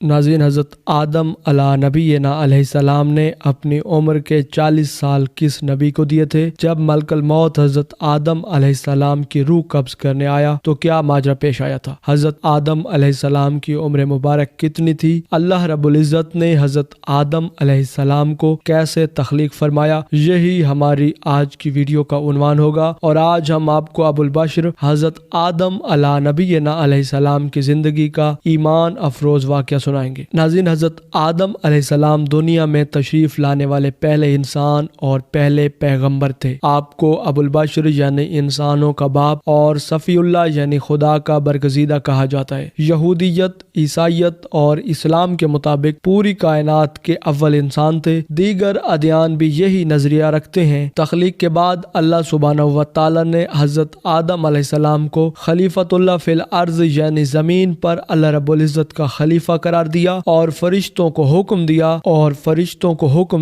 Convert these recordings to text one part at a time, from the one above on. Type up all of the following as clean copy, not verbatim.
ناظرین، حضرت آدم علیہ نبینا علیہ السلام نے اپنی عمر کے 40 سال کس نبی کو دیے تھے؟ جب ملک الموت حضرت آدم علیہ السلام کی روح قبض کرنے آیا تو کیا ماجرا پیش آیا تھا؟ حضرت آدم علیہ السلام کی عمر مبارک کتنی تھی؟ اللہ رب العزت نے حضرت آدم علیہ السلام کو کیسے تخلیق فرمایا؟ یہی ہماری آج کی ویڈیو کا عنوان ہوگا، اور آج ہم آپ کو ابو البشر حضرت آدم علیہ نبینا علیہ السلام کی زندگی کا ایمان افروز واقعہ سنائیں گے۔ ناظرین، حضرت آدم علیہ السلام دنیا میں تشریف لانے والے پہلے انسان اور پہلے پیغمبر تھے۔ آپ کو ابو البشر یعنی انسانوں کا باپ اور صفی اللہ یعنی خدا کا برگزیدہ کہا جاتا ہے۔ یہودیت، عیسائیت اور اسلام کے مطابق پوری کائنات کے اول انسان تھے۔ دیگر ادیان بھی یہی نظریہ رکھتے ہیں۔ تخلیق کے بعد اللہ سبحانہ و تعالی نے حضرت آدم علیہ السلام کو خلیفۃ اللہ فی الارض یعنی زمین پر اللہ رب العزت کا خلیفہ قرار دیا اور فرشتوں کو حکم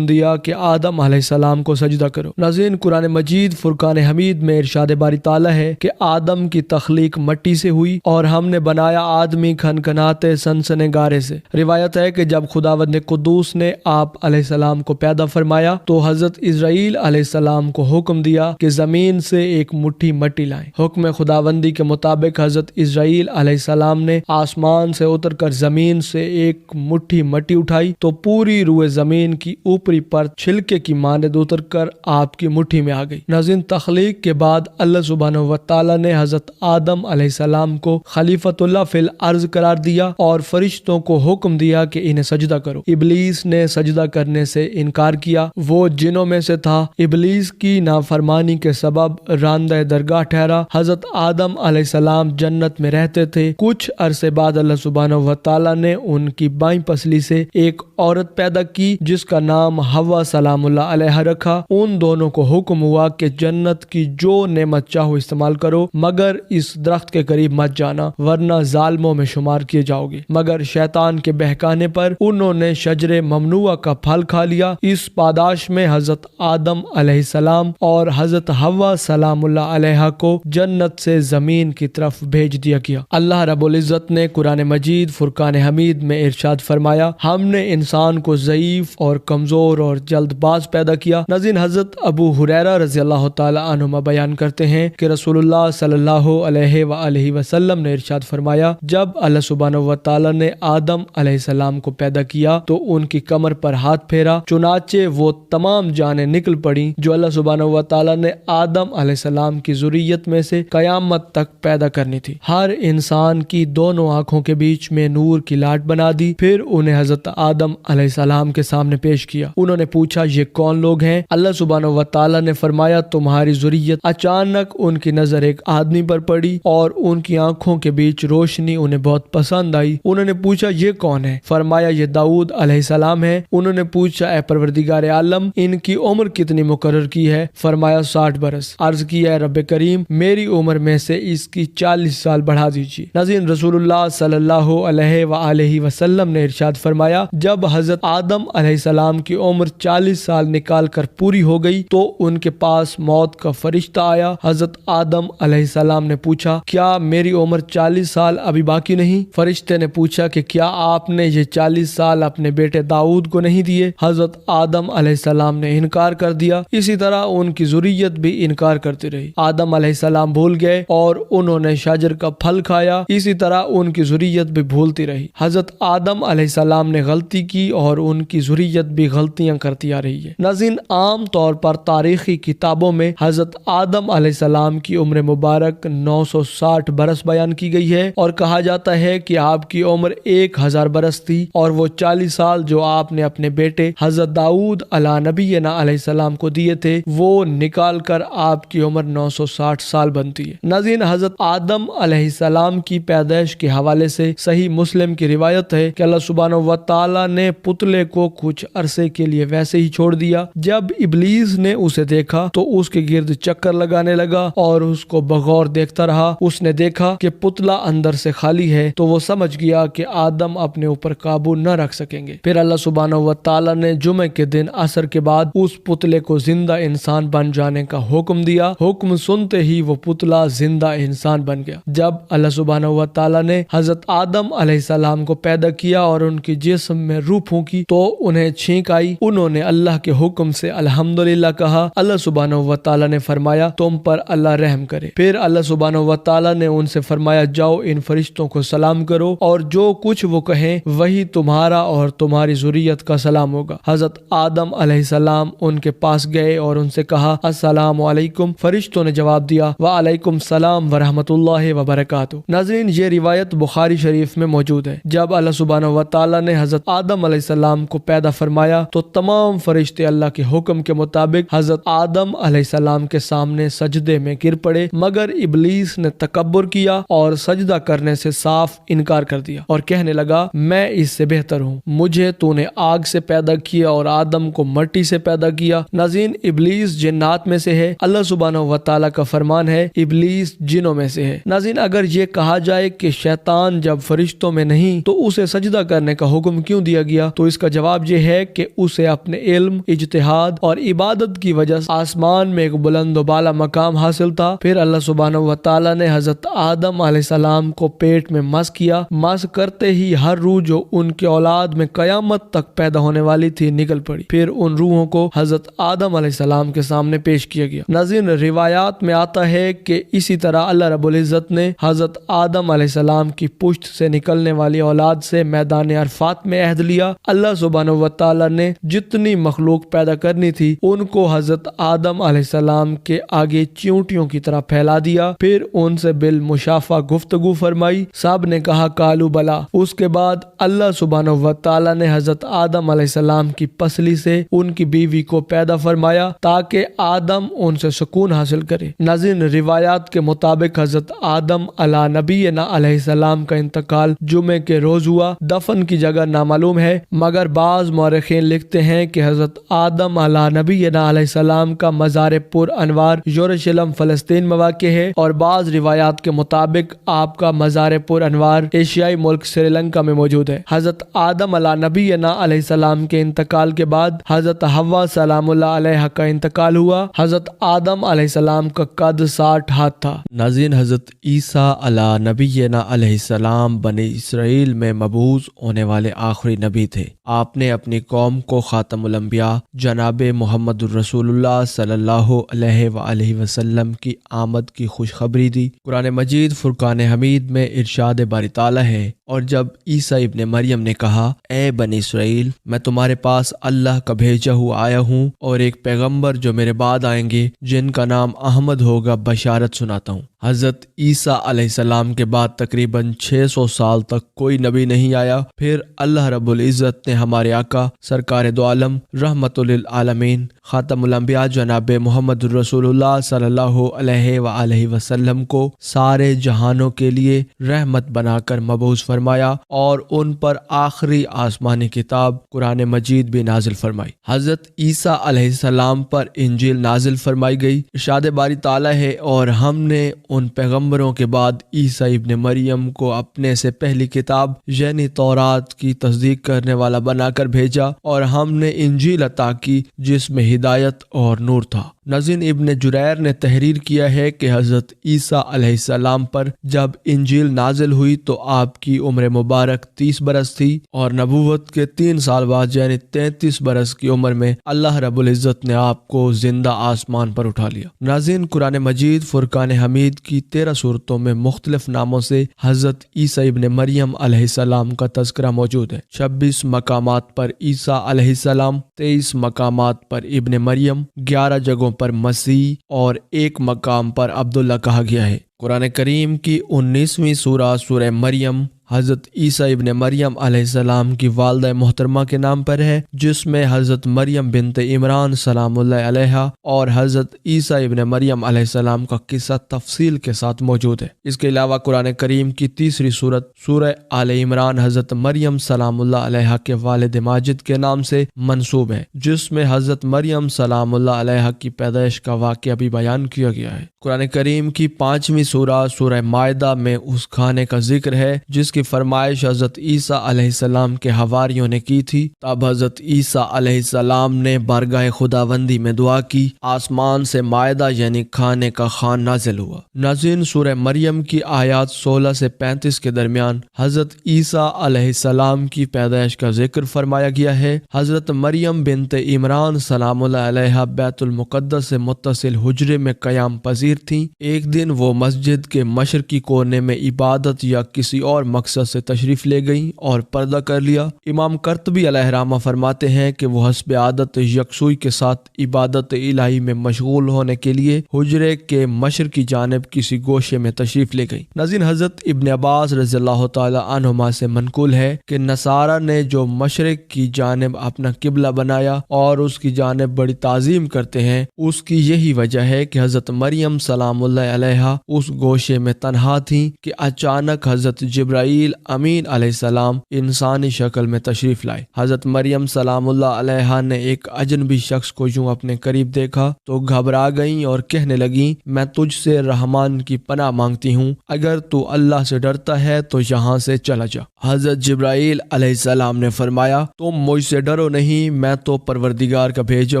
دیا کہ آدم علیہ السلام کو سجدہ کرو۔ ناظرین، قرآن مجید فرقان حمید میں ارشاد باری تعالیٰ ہے کہ آدم کی تخلیق مٹی سے ہوئی اور ہم نے بنایا آدمی کھنکھناتے سنسنے گارے سے۔ روایت ہے کہ جب خداوند قدوس نے آپ علیہ السلام کو پیدا فرمایا تو حضرت اسرائیل علیہ السلام کو حکم دیا کہ زمین سے ایک مٹھی مٹی لائیں۔ حکم خداوندی کے مطابق حضرت اسرائیل علیہ السلام نے آسمان سے اتر کر زمین سے ایک مٹھی مٹی اٹھائی تو پوری روئے زمین کی اوپری پرت چھلکے کی مانند اتر کر آپ کی مٹھی میں آ گئی۔ ناظرین، تخلیق کے بعد اللہ سبحانہ و تعالی نے حضرت آدم علیہ السلام کو خلیفۃ اللہ فی الارض قرار دیا اور فرشتوں کو حکم دیا کہ انہیں سجدہ کرو۔ ابلیس نے سجدہ کرنے سے انکار کیا۔ وہ جنوں میں سے تھا۔ ابلیس کی نافرمانی کے سبب راندہ درگاہ ٹھہرا۔ حضرت آدم علیہ السلام جنت میں رہتے تھے۔ کچھ عرصے بعد اللہ سبحانہ و تعالی نے ان کی بائیں پسلی سے ایک عورت پیدا کی جس کا نام حوا سلام اللہ علیہ رکھا۔ ان دونوں کو حکم ہوا کہ جنت کی جو نعمت چاہو استعمال کرو، مگر اس درخت کے قریب مت جانا ورنہ ظالموں میں شمار کیے جاؤ گے۔ مگر شیطان کے بہکانے پر انہوں نے شجر ممنوعہ کا پھل کھا لیا۔ اس پاداش میں حضرت آدم علیہ السلام اور حضرت حوا سلام اللہ علیہ کو جنت سے زمین کی طرف بھیج دیا گیا۔ اللہ رب العزت نے قرآن مجید فرقان حمید میں ارشاد فرمایا، ہم نے انسان کو ضعیف اور کمزور اور جلد باز پیدا کیا۔ ناظرین، حضرت ابو ہریرہ رضی اللہ تعالی عنہما بیان کرتے ہیں کہ رسول اللہ صلی اللہ علیہ وآلہ وسلم نے ارشاد فرمایا، جب اللہ سبحانہ و تعالی نے آدم علیہ السلام کو پیدا کیا تو ان کی کمر پر ہاتھ پھیرا، چنانچہ وہ تمام جانیں نکل پڑیں جو اللہ سبحانہ و تعالی نے آدم علیہ السلام کی ذریت میں سے قیامت تک پیدا کرنی تھی۔ ہر انسان کی دونوں آنکھوں کے بیچ میں نور کی لاٹ بنا دی، پھر انہیں حضرت آدم علیہ السلام کے سامنے پیش کیا۔ انہوں نے پوچھا، یہ کون لوگ ہیں؟ اللہ سبحانہ و تعالی نے فرمایا، تمہاری ذریت۔ اچانک ان کی نظر ایک آدمی پر پڑی اور ان کی آنکھوں کے بیچ روشنی انہیں بہت پسند آئی۔ انہوں نے پوچھا، یہ کون ہے؟ فرمایا، یہ داؤد علیہ السلام ہے۔ انہوں نے پوچھا، اے پروردگار عالم، ان کی عمر کتنی مقرر کی ہے؟ فرمایا، 60 برس۔ عرض کیا، اے رب کریم، میری عمر میں سے اس کی 40 سال بڑھا دیجیے۔ ناظرین، رسول اللہ صلی اللہ علیہ وآلہ وسلم نے ارشاد فرمایا، جب حضرت آدم علیہ السلام کی عمر 40 سال نکال کر پوری ہو گئی تو ان کے پاس موت کا فرشتہ آیا۔ حضرت آدم علیہ السلام نے پوچھا، کیا میری عمر 40 سال ابھی باقی نہیں؟ فرشتے نے پوچھا کہ کیا آپ نے یہ 40 سال اپنے بیٹے داؤد کو نہیں دیے؟ حضرت آدم علیہ السلام نے انکار کر دیا۔ اسی طرح ان کی ذریت بھی انکار کرتی رہی۔ آدم علیہ السلام بھول گئے اور انہوں نے شجر کا پھل کھایا، اسی طرح ان کی ذریت بھی بھولتی رہی۔ حضرت آدم علیہ السلام نے غلطی کی اور ان کی ذریت بھی غلطیاں کرتی آ رہی ہے۔ ناظرین، عام طور پر تاریخی کتابوں میں حضرت آدم علیہ السلام کی عمر مبارک 960 برس بیان کی گئی ہے اور کہا جاتا ہے کہ آپ کی عمر 1000 برس تھی اور وہ 40 سال جو آپ نے اپنے بیٹے حضرت داؤد علیہ نبینا علیہ السلام کو دیے تھے وہ نکال کر آپ کی عمر 960 سال بنتی ہے۔ ناظرین، حضرت آدم علیہ السلام کی پیدائش کے حوالے سے صحیح مسلم کی روایت ہے کہ اللہ سبحانہ و تعالی نے پتلے کو کچھ عرصے کے لیے ویسے ہی چھوڑ دیا۔ جب ابلیس نے اسے دیکھا تو اس کے گرد چکر لگانے لگا اور اس کو بغور دیکھتا رہا۔ اس نے دیکھا کہ پتلا اندر سے خالی ہے تو وہ سمجھ گیا کہ آدم اپنے اوپر قابو نہ رکھ سکیں گے۔ پھر اللہ سبحانہ و تعالی نے جمعے کے دن عصر کے بعد اس پتلے کو زندہ انسان بن جانے کا حکم دیا۔ حکم سنتے ہی وہ پتلا زندہ انسان بن گیا۔ جب اللہ سبحانہ و تعالی نے حضرت آدم علیہ السلام کو پیدا کیا اور ان کے جسم میں روح پھونکی تو انہیں چھینک آئی۔ انہوں نے اللہ کے حکم سے الحمدللہ کہا۔ اللہ سبحانہ و تعالیٰ نے فرمایا تم پر اللہ رحم کرے۔ پھر اللہ سبحانہ و تعالیٰ نے ان سے فرمایا جاؤ ان فرشتوں کو سلام کرو اور جو کچھ وہ کہیں وہی تمہارا اور تمہاری ذریت کا سلام ہوگا۔ حضرت آدم علیہ السلام ان کے پاس گئے اور ان سے کہا السلام علیکم۔ فرشتوں نے جواب دیا وعلیکم السلام ورحمۃ اللہ وبرکاتہ۔ ناظرین، یہ روایت بخاری شریف میں موجود ہے۔ جب اللہ سبحانہ و تعالیٰ نے حضرت آدم علیہ السلام کو پیدا فرمایا تو تمام فرشتے اللہ کے حکم کے مطابق حضرت آدم علیہ السلام کے سامنے سجدے میں گر پڑے، مگر ابلیس نے تکبر کیا اور سجدہ کرنے سے صاف انکار کر دیا اور کہنے لگا میں اس سے بہتر ہوں، مجھے تو نے آگ سے پیدا کیا اور آدم کو مٹی سے پیدا کیا۔ ناظرین، ابلیس جنات میں سے ہے۔ اللہ سبحانہ و تعالیٰ کا فرمان ہے ابلیس جنوں میں سے ہے۔ ناظرین، اگر یہ کہا جائے کہ شیطان جب فرشتوں میں نہیں تو اسے سجدہ کرنے کا حکم کیوں دیا گیا، تو اس کا جواب یہ ہے کہ اسے اپنے علم، اجتہاد اور عبادت کی وجہ سے آسمان میں ایک بلند و بالا مقام حاصل تھا۔ پھر اللہ سبحانہ و تعالیٰ نے حضرت آدم علیہ السلام کو پیٹ میں مس کیا۔ مس کرتے ہی ہر روح جو ان کے اولاد میں قیامت تک پیدا ہونے والی تھی نکل پڑی۔ پھر ان روحوں کو حضرت آدم علیہ السلام کے سامنے پیش کیا گیا۔ ناظرین، روایات میں آتا ہے کہ اسی طرح اللہ رب العزت نے حضرت آدم علیہ السلام کی پشت سے نکلنے والی اولاد سے میدان عرفات میں عہد لیا۔ اللہ سبحانہ و تعالیٰ نے جتنی مخلوق پیدا کرنی تھی ان کو حضرت آدم علیہ السلام کے آگے چیونٹیوں کی طرح پھیلا دیا۔ پھر ان سے بالمشافہ گفتگو فرمائی، سب نے کہا کالو بلا۔ اس کے بعد اللہ سبحانہ و تعالیٰ نے حضرت آدم علیہ السلام کی پسلی سے ان کی بیوی کو پیدا فرمایا تاکہ آدم ان سے سکون حاصل کرے۔ ناظرین، روایات کے مطابق حضرت آدم علیہ نبینا علیہ السلام کا انتقال جمعے کے روز ہوا۔ دفن کی جگہ نامعلوم ہے، مگر بعض مورخین لکھتے ہیں کہ حضرت آدم علیہ نبینا علیہ السلام کا مزار پر انوار یروشلم فلسطین میں واقع ہے، اور بعض روایات کے مطابق آپ کا مزار پر انوار ایشیائی ملک سری لنکا میں موجود ہے۔ حضرت آدم علیہ نبینا علیہ السلام کے انتقال کے بعد حضرت حوا سلام اللہ علیہ کا انتقال ہوا۔ حضرت آدم علیہ السلام کا قد 60 ہاتھ تھا۔ ناظرین، حضرت عیسیٰ علیہ نبینا علیہ السلام بنی اسرائیل میں مبعوث ہونے والے آخری نبی تھے۔ آپ نے اپنی قوم کو خاتم الانبیاء جناب محمد الرسول اللہ صلی اللہ علیہ وآلہ وسلم کی آمد کی خوشخبری دی۔ قرآن مجید فرقان حمید میں ارشاد باری تعالیٰ ہے، اور جب عیسیٰ ابن مریم نے کہا اے بنی اسرائیل، میں تمہارے پاس اللہ کا بھیجا ہوا آیا ہوں اور ایک پیغمبر جو میرے بعد آئیں گے جن کا نام احمد ہوگا بشارت سناتا ہوں۔ حضرت عیسیٰ علیہ السلام کے بعد تقریباً 600 سال تک کوئی نبی نہیں آیا۔ پھر اللہ رب العزت نے ہمارے آقا سرکار دو عالم رحمت للعالمین خاتم الانبیاء جناب محمد الرسول اللہ صلی اللہ علیہ وآلہ وسلم کو سارے جہانوں کے لیے رحمت بنا کر مبعوث فرمایا اور ان پر آخری آسمانی کتاب قرآن مجید بھی نازل فرمائی۔ حضرت عیسیٰ علیہ السلام پر انجیل نازل فرمائی گئی۔ ارشاد باری تعالیٰ ہے، اور ہم نے ان پیغمبروں کے بعد عیسیٰ ابن مریم کو اپنے سے پہلی کتاب یعنی تورات کی تصدیق کرنے والا بنا کر بھیجا، اور ہم نے انجیل عطا کی جس میں ہدایت اور نور تھا۔ ناظرین، ابن جریر نے تحریر کیا ہے کہ حضرت عیسیٰ علیہ السلام پر جب انجیل نازل ہوئی تو آپ کی عمر مبارک 30 برس تھی، اور نبوت کے 3 سال بعد یعنی 33 برس کی عمر میں اللہ رب العزت نے آپ کو زندہ آسمان پر اٹھا لیا۔ ناظرین، قرآن مجید فرقان حمید کی 13 صورتوں میں مختلف ناموں سے حضرت عیسیٰ ابن مریم علیہ السلام کا تذکرہ موجود ہے۔ 26 مقامات پر عیسیٰ علیہ السلام، 23 مقامات پر ابن مریم، 11 جگہوں پر مسیح اور 1 مقام پر عبداللہ کہا گیا ہے۔ قرآن کریم کی 19ویں سورہ سورہ مریم حضرت عیسیٰ ابن مریم علیہ السلام کی والدہ محترمہ کے نام پر ہے، جس میں حضرت مریم بنت عمران سلام اللہ علیہ اور حضرت عیسیٰ ابن مریم علیہ السلام کا قصہ تفصیل کے ساتھ موجود ہے۔ اس کے علاوہ قرآن کریم کی 3ری سورت سورہ آل عمران حضرت مریم سلام اللہ علیہ کے والد ماجد کے نام سے منسوب ہے، جس میں حضرت مریم سلام اللہ علیہ کی پیدائش کا واقعہ بھی بیان کیا گیا ہے۔ قرآن کریم کی 5ویں سورہ سورہ مائدہ میں اس کھانے کا ذکر ہے جس کی فرمائش حضرت عیسیٰ علیہ السلام کے حواریوں نے کی تھی۔ تب حضرت عیسیٰ علیہ السلام نے بارگاہ خداوندی میں دعا کی، آسمان سے مائدہ یعنی کھانے کا خوان نازل ہوا۔ ناظرین، سورہ مریم کی آیات 16 سے 35 کے درمیان حضرت عیسیٰ علیہ السلام کی پیدائش کا ذکر فرمایا گیا ہے۔ حضرت مریم بنت عمران سلام اللہ علیہ بیت المقدس سے متصل حجرے میں قیام پذیر تھیں۔ ایک دن وہ مسجد کے مشرقی کونے میں عبادت یا کسی اور مقصد سے تشریف لے گئیں اور پردہ کر لیا۔ امام قرطبی علیہ رحمہ فرماتے ہیں کہ وہ حسب عادت یکسوئی کے ساتھ عبادت الہی میں مشغول ہونے کے لیے حجرے کے مشرقی جانب کسی گوشے میں تشریف لے گئیں۔ ناظرین، حضرت ابن عباس رضی اللہ تعالی عنہما سے منقول ہے کہ نصارہ نے جو مشرق کی جانب اپنا قبلہ بنایا اور اس کی جانب بڑی تعظیم کرتے ہیں، اس کی یہی وجہ ہے کہ حضرت مریم سلام اللہ علیہا اس گوشے میں تنہا تھیں کہ اچانک حضرت جبرائیل امین علیہ السلام انسانی شکل میں تشریف لائے۔ حضرت مریم سلام اللہ علیہا نے ایک اجنبی شخص کو یوں اپنے قریب دیکھا تو گھبرا گئیں اور کہنے لگیں، میں تجھ سے رحمان کی پناہ مانگتی ہوں، اگر تو اللہ سے ڈرتا ہے تو یہاں سے چلا جا۔ حضرت جبرائیل علیہ السلام نے فرمایا، تم مجھ سے ڈرو نہیں، میں تو پروردگار کا بھیجا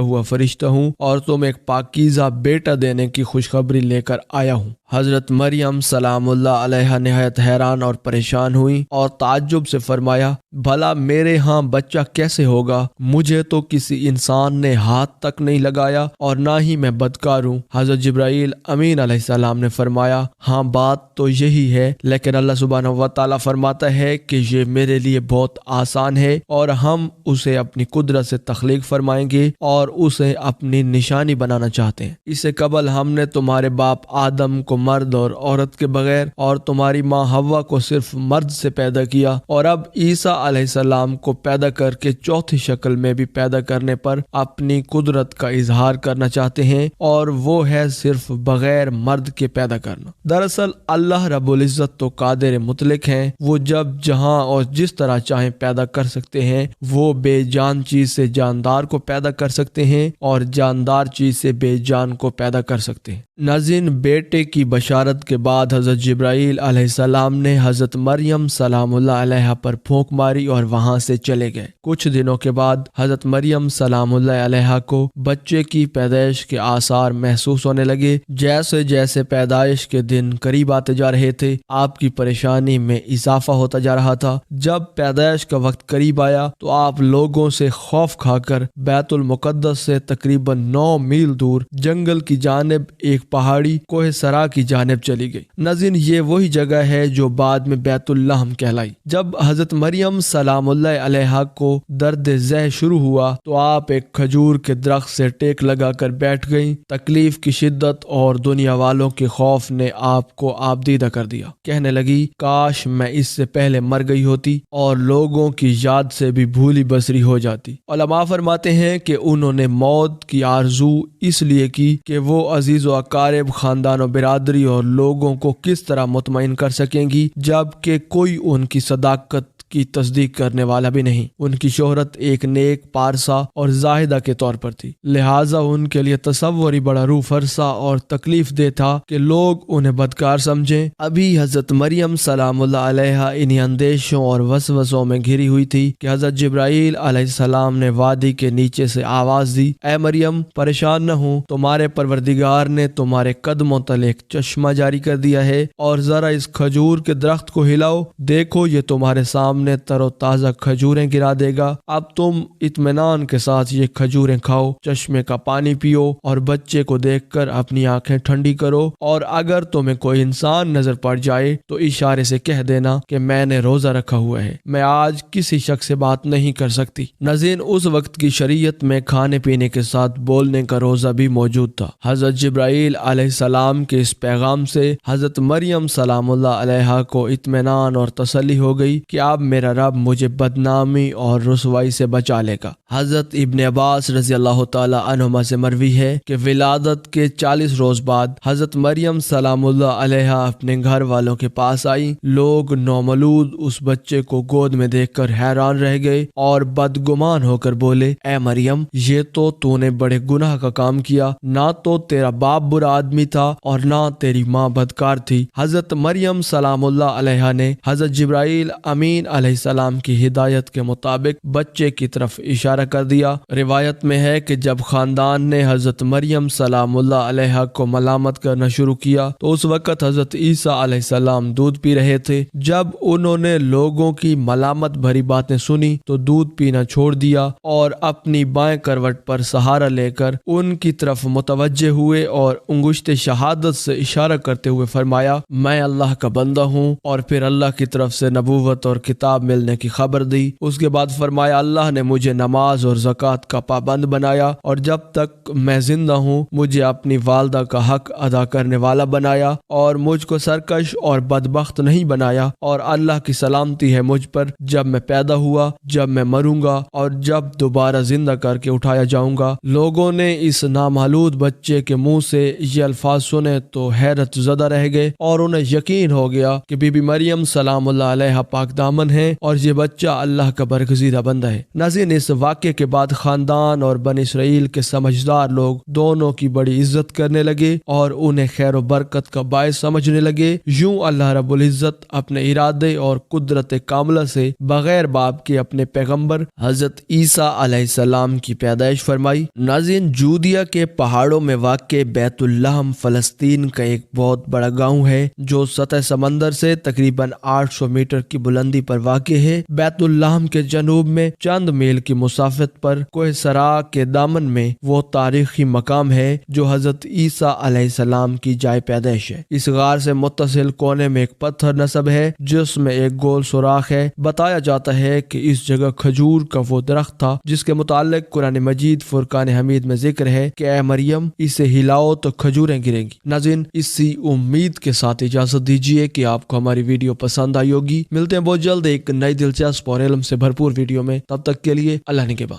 ہوا فرشتہ ہوں اور تم ایک پاکیزہ بیٹا دینے کی خوشخبری لے کر آیا ہوں۔ حضرت مریم سلام اللہ علیہ نہایت حیران اور پریشان ہوئیں اور تعجب سے فرمایا، بھلا میرے ہاں بچہ کیسے ہوگا؟ مجھے تو کسی انسان نے ہاتھ تک نہیں لگایا اور نہ ہی میں بدکار ہوں۔ حضرت جبرائیل امین علیہ السلام نے فرمایا، ہاں بات تو یہی ہے، لیکن اللہ سبحانہ و تعالیٰ فرماتا ہے کہ یہ میرے لیے بہت آسان ہے اور ہم اسے اپنی قدرت سے تخلیق فرمائیں گے اور اسے اپنی نشانی بنانا چاہتے ہیں۔ اس سے قبل ہم نے تمہارے باپ آدم کو مرد اور عورت کے بغیر اور تمہاری ماں حوا کو صرف مرد سے پیدا کیا، اور اب عیسیٰ علیہ السلام کو پیدا کر کے چوتھی شکل میں بھی پیدا کرنے پر اپنی قدرت کا اظہار کرنا چاہتے ہیں، اور وہ ہے صرف بغیر مرد کے پیدا کرنا۔ دراصل اللہ رب العزت تو قادر مطلق ہیں، وہ جب جہاں اور جس طرح چاہیں پیدا کر سکتے ہیں۔ وہ بے جان چیز سے جاندار کو پیدا کر سکتے ہیں اور جاندار چیز سے بے جان کو پیدا کر سکتے ہیں۔ ناظرین، بیٹے کی بشارت کے بعد حضرت جبرائیل علیہ السلام نے حضرت مریم سلام اللہ علیہ پر پھونک ماری اور وہاں سے چلے گئے۔ کچھ دنوں کے بعد حضرت مریم سلام اللہ علیہ کو بچے کی پیدائش کے آثار محسوس ہونے لگے۔ جیسے جیسے پیدائش کے دن قریب آتے جا رہے تھے، آپ کی پریشانی میں اضافہ ہوتا جا رہا تھا۔ جب پیدائش کا وقت قریب آیا تو آپ لوگوں سے خوف کھا کر بیت المقدس سے تقریباً 9 میل دور جنگل کی جانب ایک پہاڑی کوہ سرا کی جانب چلی گئی۔ ناظرین، یہ وہی جگہ ہے جو بعد میں بیت اللحم کہلائی۔ جب حضرت مریم سلام اللہ علیہ کو درد ذہ شروع ہوا تو آپ ایک کھجور کے درخت سے ٹیک لگا کر بیٹھ گئیں۔ تکلیف کی شدت اور دنیا والوں کے خوف نے آپ کو آبدیدہ کر دیا۔ کہنے لگی، کاش میں اس سے پہلے مر گئی ہوتی اور لوگوں کی یاد سے بھی بھولی بسری ہو جاتی۔ علماء فرماتے ہیں کہ انہوں نے موت کی آرزو اس لیے کی کہ وہ عزیز و اقارب، خاندان و برادری اور لوگوں کو کس طرح مطمئن کر سکیں گی جبکہ کوئی ان کی صداقت کی تصدیق کرنے والا بھی نہیں۔ ان کی شہرت ایک نیک، پارسا اور زاہدہ کے طور پر تھی، لہٰذا ان کے لیے تصور ہی بڑا روح فرسا اور تکلیف دہ تھا کہ لوگ انہیں بدکار سمجھیں۔ ابھی حضرت مریم سلام اللہ علیہ انہی اندیشوں اور وسوسوں میں گھری ہوئی تھی کہ حضرت جبرائیل علیہ السلام نے وادی کے نیچے سے آواز دی، اے مریم، پریشان نہ ہو، تمہارے پروردگار نے تمہارے قدموں تلے ایک چشمہ جاری کر دیا ہے، اور ذرا اس کھجور کے درخت کو ہلاؤ، دیکھو یہ تمہارے سامنے تر و تازہ کھجوریں گرا دے گا۔ اب تم اطمینان کے ساتھ یہ کھجوریں کھاؤ، چشمے کا پانی پیو اور بچے کو دیکھ کر اپنی آنکھیں ٹھنڈی کرو، اور اگر تمہیں کوئی انسان نظر پڑ جائے تو اشارے سے کہہ دینا کہ میں نے روزہ رکھا ہوا ہے، میں آج کسی شخص سے بات نہیں کر سکتی۔ ناظرین، اس وقت کی شریعت میں کھانے پینے کے ساتھ بولنے کا روزہ بھی موجود تھا۔ حضرت جبرائیل علیہ السلام کے اس پیغام سے حضرت مریم سلام اللہ علیہ کو اطمینان اور تسلی ہو گئی کہ اب میرا رب مجھے بدنامی اور رسوائی سے بچا لے گا۔ حضرت ابن عباس رضی اللہ تعالی عنہما سے مروی ہے کہ ولادت کے 40 روز بعد حضرت مریم سلام اللہ علیہا اپنے گھر والوں کے پاس آئی۔ لوگ نومولود اس بچے کو گود میں دیکھ کر حیران رہ گئے اور بدگمان ہو کر بولے، اے مریم، یہ تو نے بڑے گناہ کا کام کیا، نہ تو تیرا باپ برا آدمی تھا اور نہ تیری ماں بدکار تھی۔ حضرت مریم سلام اللہ علیہا نے حضرت جبرائیل امین علیہ السلام کی ہدایت کے مطابق بچے کی طرف اشارہ کر دیا۔ روایت میں ہے کہ جب خاندان نے حضرت مریم سلام اللہ علیہا کو ملامت کرنا شروع کیا تو اس وقت حضرت عیسیٰ علیہ السلام دودھ پی رہے تھے۔ جب انہوں نے لوگوں کی ملامت بھری باتیں سنی تو دودھ پینا چھوڑ دیا اور اپنی بائیں کروٹ پر سہارا لے کر ان کی طرف متوجہ ہوئے اور انگشت شہادت سے اشارہ کرتے ہوئے فرمایا، میں اللہ کا بندہ ہوں، اور پھر اللہ کی طرف سے نبوت اور کتاب ملنے کی خبر دی۔ اس کے بعد فرمایا، اللہ نے مجھے نماز اور زکوٰۃ کا پابند بنایا اور جب تک میں زندہ ہوں مجھے اپنی والدہ کا حق ادا کرنے والا بنایا اور مجھ کو سرکش اور بدبخت نہیں بنایا، اور اللہ کی سلامتی ہے مجھ پر جب میں پیدا ہوا، جب میں مروں گا اور جب دوبارہ زندہ کر کے اٹھایا جاؤں گا۔ لوگوں نے اس نامولود بچے کے منہ سے یہ الفاظ سنے تو حیرت زدہ رہ گئے اور انہیں یقین ہو گیا کہ بی بی مریم سلام اللہ علیہا پاک دامن ہے اور یہ بچہ اللہ کا برگزیدہ بندہ ہے۔ ناظرین، اس واقعے کے بعد خاندان اور بنی اسرائیل کے سمجھدار لوگ دونوں کی بڑی عزت کرنے لگے اور انہیں خیر و برکت کا باعث سمجھنے لگے۔ یوں اللہ رب العزت اپنے ارادے اور قدرت کاملہ سے بغیر باپ کے اپنے پیغمبر حضرت عیسیٰ علیہ السلام کی پیدائش فرمائی۔ ناظرین، جودیا کے پہاڑوں میں واقع بیت اللحم فلسطین کا ایک بہت بڑا گاؤں ہے جو سطح سمندر سے تقریباً 800 میٹر کی بلندی پر واقع ہے۔ بیت اللحم کے جنوب میں چند میل کی مسافت پر کوہ سرا کے دامن میں وہ تاریخی مقام ہے جو حضرت عیسیٰ علیہ السلام کی جائے پیدائش ہے۔ اس غار سے متصل کونے میں ایک پتھر نصب ہے جس میں ایک گول سوراخ ہے۔ بتایا جاتا ہے کہ اس جگہ کھجور کا وہ درخت تھا جس کے متعلق قرآن مجید فرقان حمید میں ذکر ہے کہ اے مریم، اسے ہلاؤ تو کھجوریں گریں گی۔ ناظرین، اسی امید کے ساتھ اجازت دیجیے کہ آپ کو ہماری ویڈیو پسند آئی ہوگی۔ ملتے ہیں بہت جلد ایک نئی دلچسپ اور علم سے بھرپور ویڈیو میں، تب تک کے لیے اللہ نگہبان۔